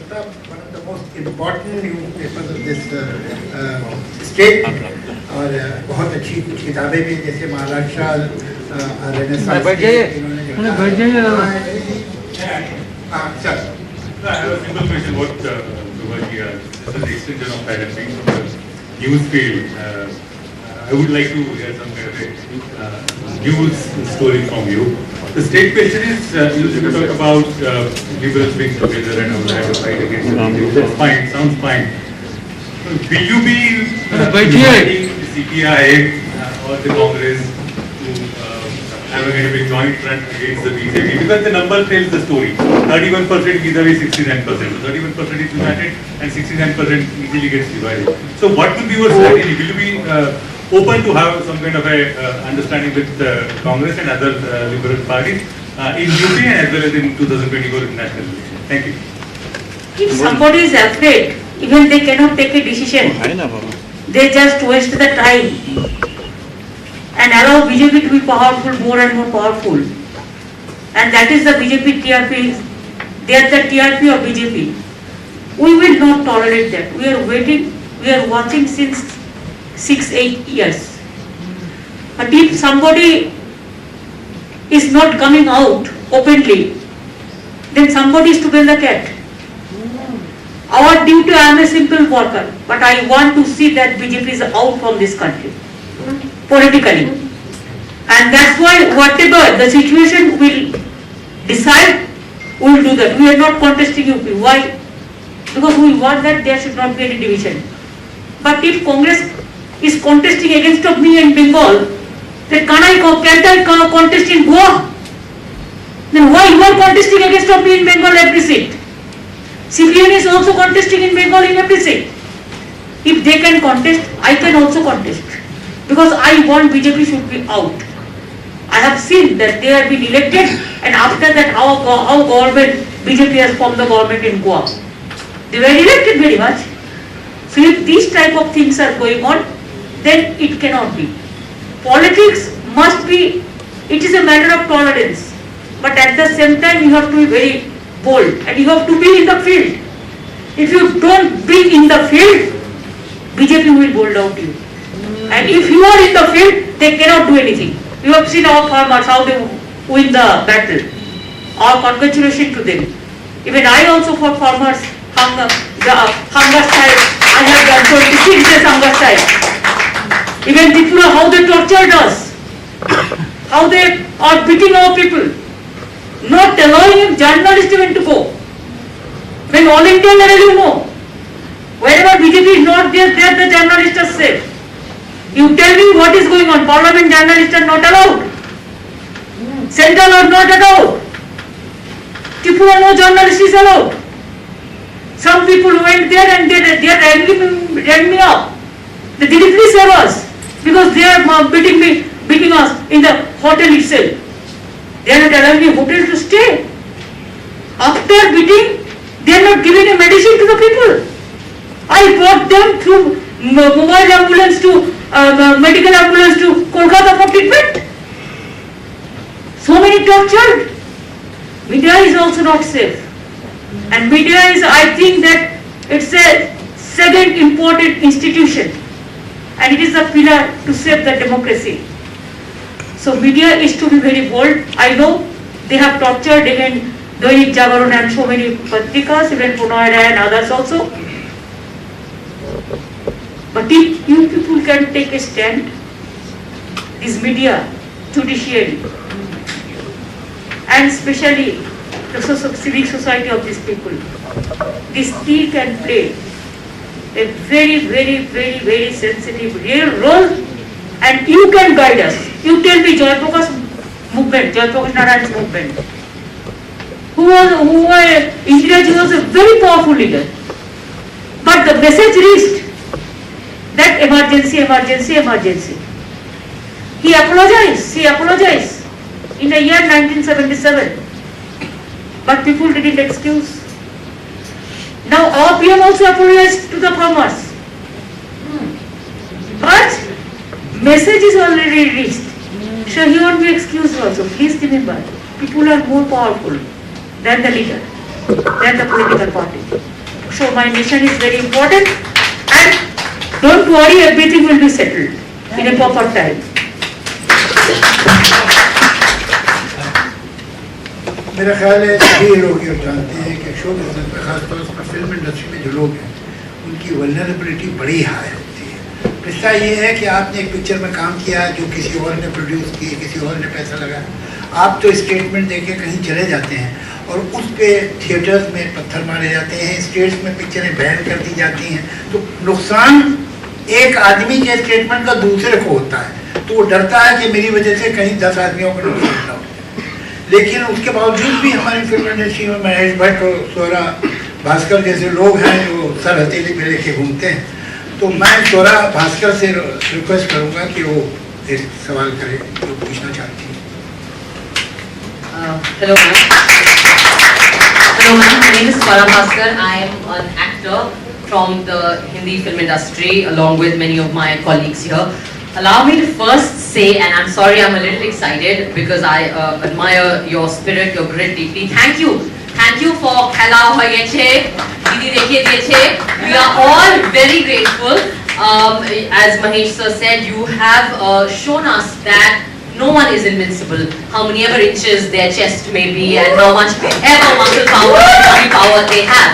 one of the most important newspapers of this state, और बहुत अच्छी कुछ किताबें भी जैसे महाराष्ट्र रेनेसांस इन्होंने Sir, I have a simple question. What Subhaji this is an extension of that and being from the news field. I would like to hear some kind of a news story from you. The state question is, you talk about liberals being together and all that, fight against the that's fine, sounds fine. Will you be inviting the CPI or the Congress to have a kind of a joint front against the BJP? Because the number tells the story. 31% vis-a-vis 69%. So 31% is united and 69% easily gets divided. So what will be your strategy? Will you be open to have some kind of a understanding with Congress and other liberal parties in UP and as well as in 2024 national election? Thank you. If somebody is afraid, even they cannot take a decision. They just waste the time and allow BJP to be powerful, more and more powerful. And that is the BJP TRP. They are the TRP of BJP. We will not tolerate that. We are waiting, we are watching since 6-8 years. But if somebody is not coming out openly, then somebody is to bail the cat. Our duty, I am a simple worker, but I want to see that BJP is out from this country, politically. And that's why whatever the situation will decide, we will do that. We are not contesting UP. Why? Because we want that there should not be any division. But if Congress is contesting against of me in Bengal, then can't I contest in Goa? Then why you are contesting against of me in Bengal every seat? CPM is also contesting in Bengal in every seat. If they can contest, I can also contest. Because I want BJP should be out. I have seen that they have been elected and after that how government, BJP has formed the government in Goa. They were elected very much. So if these type of things are going on, then it cannot be. Politics must be, it is a matter of tolerance. But at the same time you have to be very bold and you have to be in the field. If you don't be in the field, BJP will bolt out you. And if you are in the field, they cannot do anything. You have seen our farmers, how they win the battle. Our congratulations to them. Even I also for farmers, hunger strike, I have done 26 days hunger strike. Even Tripura, how they tortured us. How they are beating our people. Not allowing journalists even to go. When all India level you know, wherever BJP is not there, the journalists are safe. You tell me what is going on. Parliament journalists are not allowed. Central are not allowed. Tripura no journalist is allowed. Some people went there and they rang me up. They directly save us because they are beating us in the hotel itself. They are not allowing a hotel to stay. After beating, they are not giving a medicine to the people. I brought them through mobile ambulance to medical ambulance to Kolkata for treatment. So many tortured. Media is also not safe. And media is, I think that it's a second important institution. And it is a pillar to save the democracy. So media is to be very bold. I know they have tortured even Dainik Jagaran and so many patrikas, even Punoida and others also. But if you people can take a stand, this media, judiciary, and especially the civic society of these people, this still can play a very sensitive real role, and you can guide us. You tell me Jayaprakash movement, Jayaprakash Narayan's movement, Indira was a very powerful leader, but the message reached that emergency. He apologized in the year 1977, but people didn't excuse. Now our PM also apologized to the farmers, but message is already reached, so he won't be excused also. Please remember, people are more powerful than the leader, than the political party. my nation is very important, and don't worry, everything will be settled in a proper time. मेरा ख्याल है सभी लोग ये जानते हैं कि show business में खासतौर पर फिल्म इंडस्ट्री में जो लोग हैं उनकी वल्नरेबिलिटी बड़ी हाई होती है। किस्सा ये है कि आपने एक पिक्चर में काम किया जो किसी और ने प्रोड्यूस की, किसी और ने पैसा लगाया, आप तो स्टेटमेंट देके कहीं चले जाते हैं और उस पर थिएटर्स में पत्थर मारे जाते हैं, स्टेट्स में पिक्चरें बैन कर दी जाती हैं। तो नुकसान एक आदमी के स्टेटमेंट का दूसरे को होता है, तो वो डरता है कि मेरी वजह से कहीं 10 आदमियों को नुकसान ना हो। लेकिन उसके बावजूद भी हमारी फिल्म इंडस्ट्री में महेश भट्ट और स्वरा भास्कर जैसे लोग हैं जो सर हथेली पे लेके घूमते हैं। तो मैं स्वरा भास्कर से रिक्वेस्ट करूंगा कि वो एक सवाल करें जो पूछना चाहती हैं। Hello ma'am. Hello ma'am, my name is Swara Bhaskar. I am an actor from the Hindi film industry along with many of my colleagues here. Allow me to first say, and I'm sorry I'm a little excited because I admire your spirit, your grit deeply. Thank you for Khela Hoyeche, Didi Dekhe Deche. We are all very grateful. As Mahesh sir said, you have shown us that no one is invincible, how many ever inches their chest may be and how much ever muscle power and body power they have.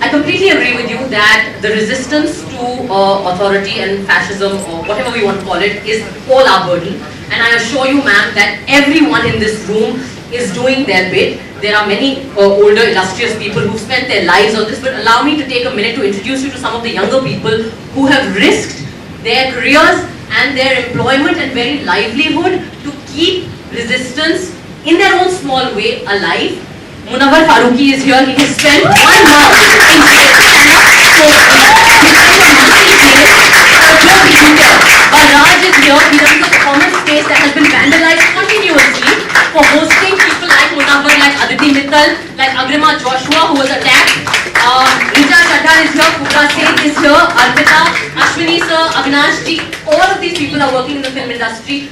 I completely agree with you that the resistance to authority and fascism or whatever we want to call it is all our burden, and I assure you ma'am that everyone in this room is doing their bit. There are many older illustrious people who've spent their lives on this, but allow me to take a minute to introduce you to some of the younger people who have risked their careers and their employment and very livelihood to keep resistance in their own small way alive. Munawwar Farooqi is here. He has spent 1 month in jail. Raj is here. He runs a performance space that has been vandalized continuously for hosting people like Munawwar, like Aditi Mittal, like Agrima Joshua who was attacked. Rita Chadha is here. Kubra Seth is here. Arpita, Ashwini sir, Avinash ji. All of these people are working in the film industry,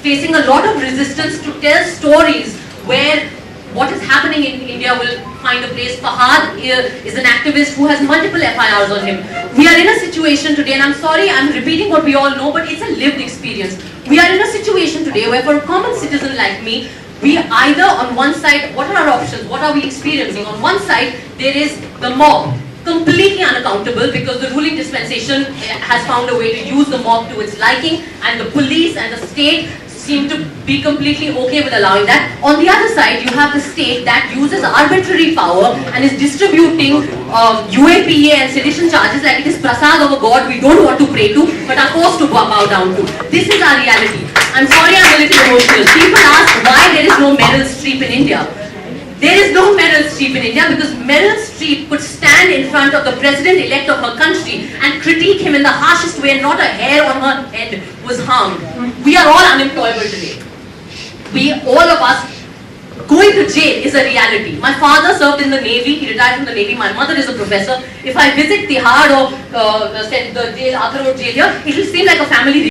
facing a lot of resistance to tell stories where what is happening in India will find a place. Fahad is an activist who has multiple FIRs on him. We are in a situation today, and I'm sorry I'm repeating what we all know, but it's a lived experience. We are in a situation today where for a common citizen like me, we either on one side, what are our options? What are we experiencing? On one side, there is the mob, completely unaccountable because the ruling dispensation has found a way to use the mob to its liking, and the police and the state seem to be completely okay with allowing that. On the other side, you have the state that uses arbitrary power and is distributing UAPA and sedition charges like it is prasad of a god we don't want to pray to but are forced to bow down to. This is our reality. I'm sorry I'm a little emotional. People ask why there is no Meryl Streep in India. There is no Meryl Streep in India because Meryl Streep could stand in front of the president-elect of her country and critique him in the harshest way and not a hair on her head was harmed. We are all unemployable today. All of us, going to jail is a reality. My father served in the Navy, he retired from the Navy. My mother is a professor. If I visit Tihar or the jail, Arthur Road jail here, it will seem like a family